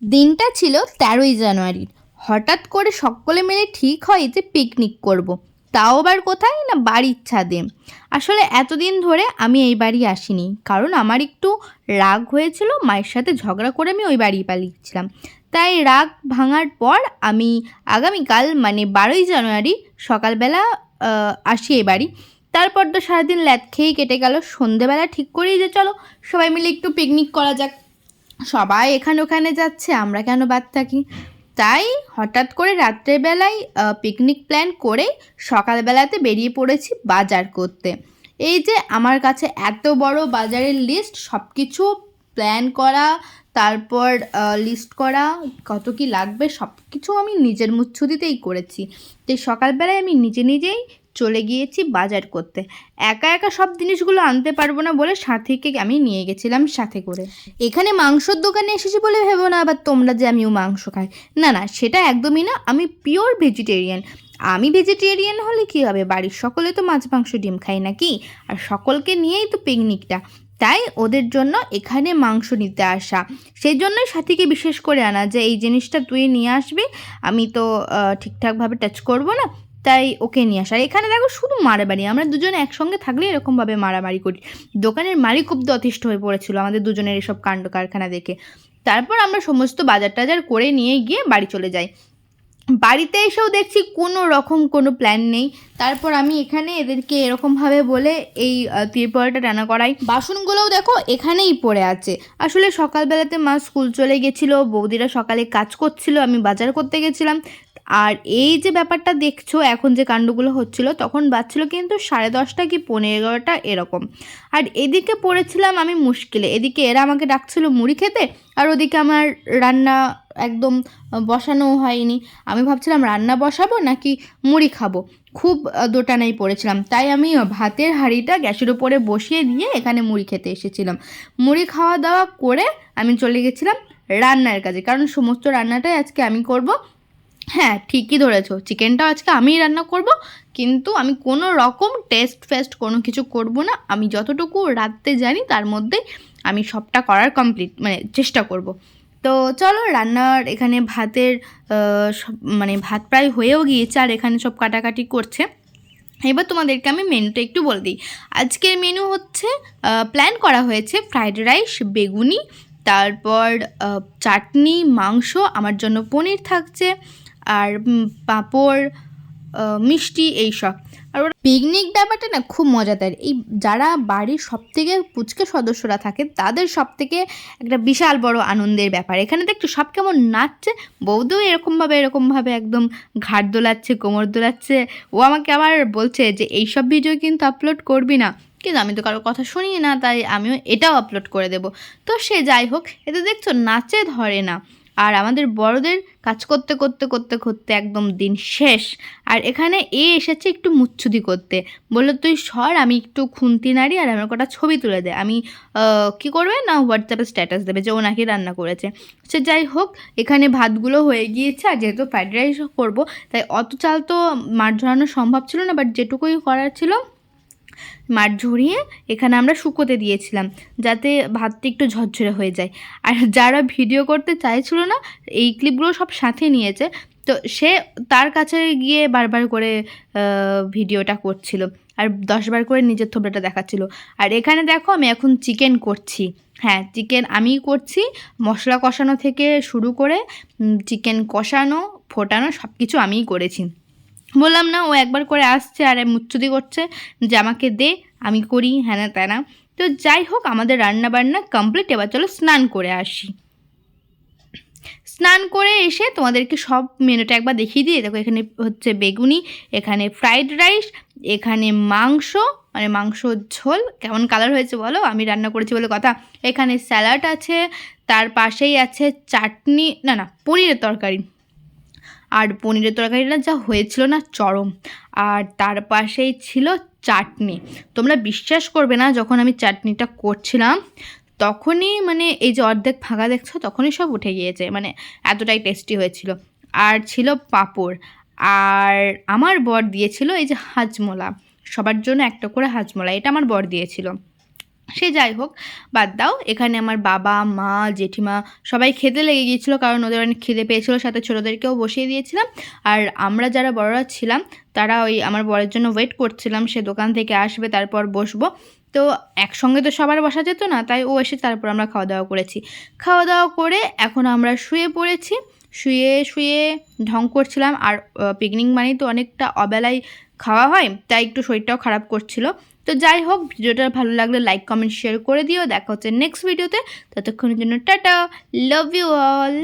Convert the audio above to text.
দিনটা ছিল ১৩ই জানুয়ারি। হঠাৎ করে সকলে মিলে ঠিক হয় যে পিকনিক করব। তাও আবার কোথায় না, বাড়ির ছাদে। আসলে এতদিন ধরে আমি এই বাড়ি আসিনি, কারণ আমার একটু রাগ হয়েছিল, মায়ের সাথে ঝগড়া করে আমি ওই বাড়ি পালিয়েছিলাম। তাই রাগ ভাঙার পর আমি আগামীকাল মানে ১২ই জানুয়ারি সকালবেলা আসি এই বাড়ি। তারপর তো সারাদিন ল্যাদ খেয়েই কেটে গেল। সন্ধেবেলা ঠিক করি যে চলো সবাই মিলে একটু পিকনিক করা যাক। সবাই এখানে ওখানে যাচ্ছে, আমরা কেন বাদ থাকি? তাই হঠাৎ করে রাত্রেবেলায় পিকনিক প্ল্যান করে সকালবেলাতে বেরিয়ে পড়েছি বাজার করতে। এই যে আমার কাছে এত বড় বাজারের লিস্ট, সব কিছু প্ল্যান করা, তারপর লিস্ট করা, কত কি লাগবে সব কিছু আমি নিজের মুচ্ছুদিতেই করেছি। তো সকালবেলায় আমি নিজেই চলে গিয়েছি বাজার করতে। একা একা সব জিনিসগুলো আনতে পারবো না বলে সাথীকে আমি নিয়ে গেছিলাম সাথে করে। এখানে মাংসর দোকানে এসেছি বলে ভেবো না আবার তোমরা যে আমিও মাংস খাই। না না, সেটা একদমই না, আমি পিওর ভেজিটেরিয়ান। আমি ভেজিটেরিয়ান হলে কী হবে, বাড়ির সকলে তো মাছ মাংস ডিম খাই নাকি? আর সকলকে নিয়েই তো পিকনিকটা, তাই ওদের জন্য এখানে মাংস নিতে আসা। সেই জন্যই সাথীকে বিশেষ করে আনা যে এই জিনিসটা তুই নিয়ে আসবি, আমি তো ঠিকঠাকভাবে টাচ করবো না, তাই ওকে নিয়ে আসা। আর এখানে দেখো শুধু মারামারি, আমরা দুজনে একসঙ্গে থাকলে এরকমভাবে মারামারি করি। দোকানের মালিক খুব অতিষ্ঠ হয়ে পড়েছিল আমাদের দুজনের এসব কাণ্ড কারখানা দেখে। তারপর আমরা সমস্ত বাজার টাজার করে নিয়ে গিয়ে বাড়ি চলে যাই। বাড়িতে এসেও দেখছি কোনো রকম কোনো প্ল্যান নেই। তারপর আমি এখানে এদেরকে এরকমভাবে বলে এই তিরপলটা টানা করাই। বাসনগুলোও দেখো এখানেই পড়ে আছে। আসলে সকালবেলাতে মা স্কুল চলে গেছিলো, বৌদিরা সকালে কাজ করছিল, আমি বাজার করতে গেছিলাম। আর এই যে ব্যাপারটা দেখছো এখন যে কাণ্ডগুলো হচ্ছিল, তখন বাজছিল কিন্তু 10:30 কি 11:15 এরকম। আর এদিকে পড়েছিলাম আমি মুশকিলে। এদিকে এরা আমাকে ডাকছিল মুড়ি খেতে, আর ওদিকে আমার রান্না একদম বসানো হয়নি। আমি ভাবছিলাম রান্না বসাবো নাকি মুড়ি খাবো, খুব দোটানায় পড়েছিলাম। তাই আমি ভাতের হাঁড়িটা গ্যাসের উপরে বসিয়ে দিয়ে এখানে মুড়ি খেতে এসেছিলাম। মুড়ি খাওয়া দাওয়া করে আমি চলে গেছিলাম রান্নার কাজে, কারণ সমস্ত রান্নাটাই আজকে আমি করব। হ্যাঁ, ঠিকই ধরেছো, চিকেনটাও আজকে আমিই রান্না করব, কিন্তু আমি কোনো রকম টেস্ট ফেস্ট কোনো কিছু করব না। আমি যতটুকু রাঁধতে জানি তার মধ্যেই আমি সবটা করার মানে চেষ্টা করব। তো চলো রান্নার এখানে ভাতের মানে ভাত প্রায় হয়েও গিয়েছে, আর এখানে সব কাটাকাটি করছে। এবার তোমাদেরকে আমি মেনুটা একটু বলে দিই। আজকের মেনু হচ্ছে, প্ল্যান করা হয়েছে ফ্রাইড রাইস, বেগুনি, তারপর চাটনি, মাংস, আমার জন্য পনির থাকছে, আর পাঁপড়, মিষ্টি, এইসব। আর ওরা পিকনিক ব্যাপারটা না খুব মজাদার। এই যারা বাড়ির সবথেকে পুচকে সদস্যরা থাকে তাদের সবথেকে একটা বিশাল বড় আনন্দের ব্যাপার। এখানে দেখছো সব কেমন নাচছে, বৌদিও এরকমভাবে একদম ঘাট দোলাচ্ছে, কোমর দোলাচ্ছে। ও আমাকে আবার বলছে যে এইসব ভিডিও কিন্তু আপলোড করবি না, কিন্তু আমি তো কারোর কথা শুনি না, তাই আমিও এটাও আপলোড করে দেব। তো সে যাই হোক, এতে দেখছো নাচে ধরে না। আর আমাদের বড়দের কাজ করতে করতে করতে করতে একদম দিন শেষ। আর এখানে এসেছে একটু মুচ্ছুদি করতে, বললো তুই সর, আমি একটু খুন্তি নাড়ি আর আমার কটা ছবি তুলে দে। আমি কী করবে না, হোয়াটসঅ্যাপে স্ট্যাটাস দেবে যে ও নাকি রান্না করেছে। সে যাই হোক, এখানে ভাতগুলো হয়ে গিয়েছে, আর যেহেতু ফ্রাইড রাইসও করবো তাই অত চাল তো মাঠ ঝরানো সম্ভব ছিল না, বাট যেটুকুই করার ছিল মাঠ ঝরিয়ে এখানে আমরা শুকোতে দিয়েছিলাম, যাতে ভাতটা একটু ঝরঝরে হয়ে যায়। আর যারা ভিডিও করতে চাইছিল না, এই ক্লিপগুলো সব সাথে নিয়েছে, তো সে তার কাছে গিয়ে বারবার করে ভিডিওটা করছিল, আর 10বার করে নিজের থোবড়াটা দেখাচ্ছিল। আর এখানে দেখো আমি এখন চিকেন করছি। হ্যাঁ, চিকেন আমিই করছি, মশলা কষানো থেকে শুরু করে চিকেন কষানো, ফোটানো সব কিছু আমিই করেছি। বললাম না, ও একবার করে আসছে আর মুচ্ছুদি করছে যে আমাকে দে, আমি করি হ্যানা ত্যানা। তো যাই হোক, আমাদের রান্না বান্না কমপ্লিট। এবার চলো স্নান করে আসি। স্নান করে এসে তোমাদেরকে সব মেনুটা একবার দেখিয়ে দিই। দেখো এখানে হচ্ছে বেগুনি, এখানে ফ্রাইড রাইস, এখানে মাংস, মানে মাংস ঝোল। কেমন কালার হয়েছে বলো, আমি রান্না করেছি বলে কথা। এখানে স্যালাড আছে, তার পাশেই আছে চাটনি, না পনিরের তরকারি। আর পনিরের তরকারিটা যা হয়েছিল না, চরম। আর তার পাশেই ছিল চাটনি। তোমরা বিশ্বাস করবে না, যখন আমি চাটনিটা করছিলাম তখনই মানে এই যে অর্ধেক ফাঁকা দেখছো, তখনই সব উঠে গিয়েছে, মানে এতটাই টেস্টি হয়েছিল। আর ছিল পাঁপড়। আর আমার বর দিয়েছিল এই যে হাজমোলা, সবার জন্য একটা করে হাজমোলা, এটা আমার বর দিয়েছিল। সে যাই হোক, বাদ দাও। এখানে আমার বাবা, মা, জেঠিমা সবাই খেতে লেগে গিয়েছিলো, কারণ ওদের অনেক খিদে পেয়েছিলো, সাথে ছোটোদেরকেও বসিয়ে দিয়েছিলাম। আর আমরা যারা বড়রা ছিলাম তারা ওই আমার বরের জন্য ওয়েট করছিলাম, সে দোকান থেকে আসবে তারপর বসবো। তো একসঙ্গে তো সবার বসা যেত না, তাই ও এসে তারপর আমরা খাওয়া দাওয়া করেছি। খাওয়া দাওয়া করে এখন আমরা শুয়ে পড়েছি। শুয়ে শুয়ে ঢং করছিলাম। আর পিকনিক মানেই তো অনেকটা অবেলায় খাওয়া হয়, তাই একটু শরীরটাও খারাপ করছিল। তো যাই হোক, ভিডিওটা ভালো লাগলে লাইক কমেন্ট শেয়ার করে দিও। দেখা হচ্ছে নেক্সট ভিডিওতে। ততক্ষণের জন্য টাটা, লাভ ইউ অল।